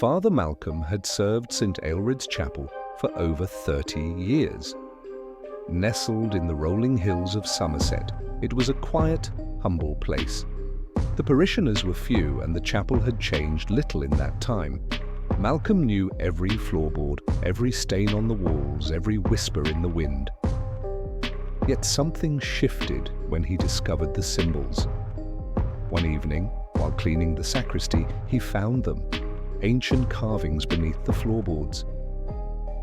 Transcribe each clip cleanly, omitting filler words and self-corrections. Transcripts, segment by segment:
Father Malcolm had served St. Aelred's Chapel for over 30 years. Nestled in the rolling hills of Somerset, it was a quiet, humble place. The parishioners were few and the chapel had changed little in that time. Malcolm knew every floorboard, every stain on the walls, every whisper in the wind. Yet something shifted when he discovered the symbols. One evening, while cleaning the sacristy, he found them, ancient carvings beneath the floorboards.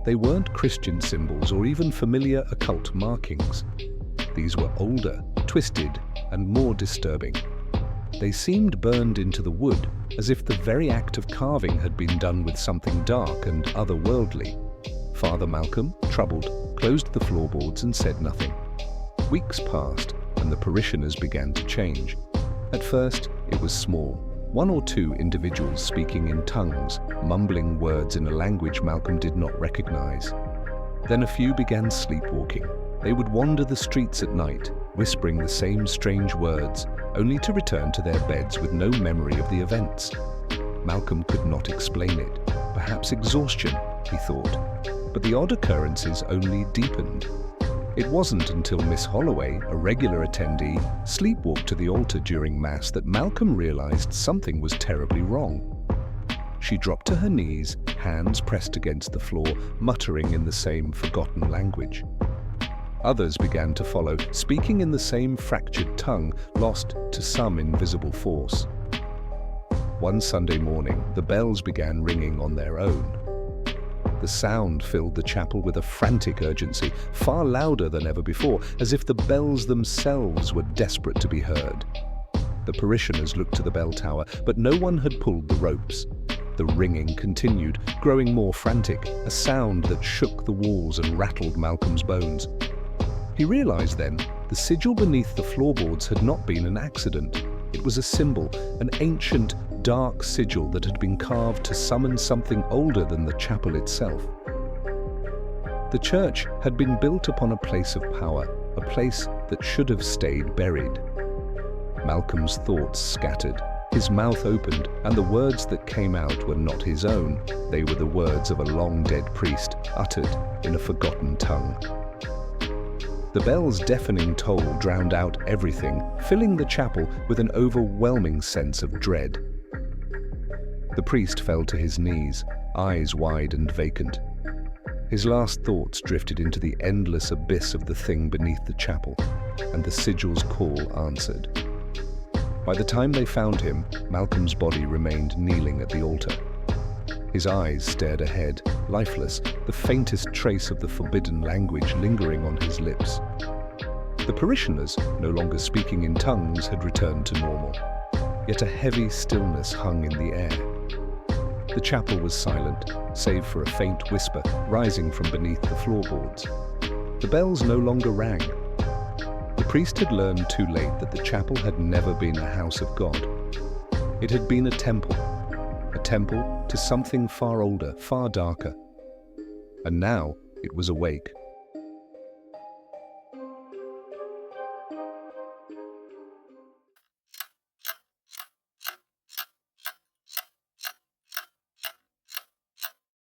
They weren't Christian symbols or even familiar occult markings. These were older, twisted, and more disturbing. They seemed burned into the wood, as if the very act of carving had been done with something dark and otherworldly. Father Malcolm, troubled, closed the floorboards and said nothing. Weeks passed, and the parishioners began to change. At first, it was small. One or two individuals speaking in tongues, mumbling words in a language Malcolm did not recognize. Then a few began sleepwalking. They would wander the streets at night, whispering the same strange words, only to return to their beds with no memory of the events. Malcolm could not explain it. Perhaps exhaustion, he thought. But the odd occurrences only deepened. It wasn't until Miss Holloway, a regular attendee, sleepwalked to the altar during Mass that Malcolm realized something was terribly wrong. She dropped to her knees, hands pressed against the floor, muttering in the same forgotten language. Others began to follow, speaking in the same fractured tongue, lost to some invisible force. One Sunday morning, the bells began ringing on their own. The sound filled the chapel with a frantic urgency, far louder than ever before, as if the bells themselves were desperate to be heard. The parishioners looked to the bell tower, but no one had pulled the ropes. The ringing continued, growing more frantic, a sound that shook the walls and rattled Malcolm's bones. He realized then the sigil beneath the floorboards had not been an accident. It was a symbol, an ancient, dark sigil that had been carved to summon something older than the chapel itself. The church had been built upon a place of power, a place that should have stayed buried. Malcolm's thoughts scattered. His mouth opened, and the words that came out were not his own. They were the words of a long-dead priest, uttered in a forgotten tongue. The bell's deafening toll drowned out everything, filling the chapel with an overwhelming sense of dread. The priest fell to his knees, eyes wide and vacant. His last thoughts drifted into the endless abyss of the thing beneath the chapel, and the sigil's call answered. By the time they found him, Malcolm's body remained kneeling at the altar. His eyes stared ahead, lifeless, the faintest trace of the forbidden language lingering on his lips. The parishioners, no longer speaking in tongues, had returned to normal. Yet a heavy stillness hung in the air. The chapel was silent, save for a faint whisper rising from beneath the floorboards. The bells no longer rang. The priest had learned too late that the chapel had never been a house of God. It had been a temple to something far older, far darker. And now it was awake,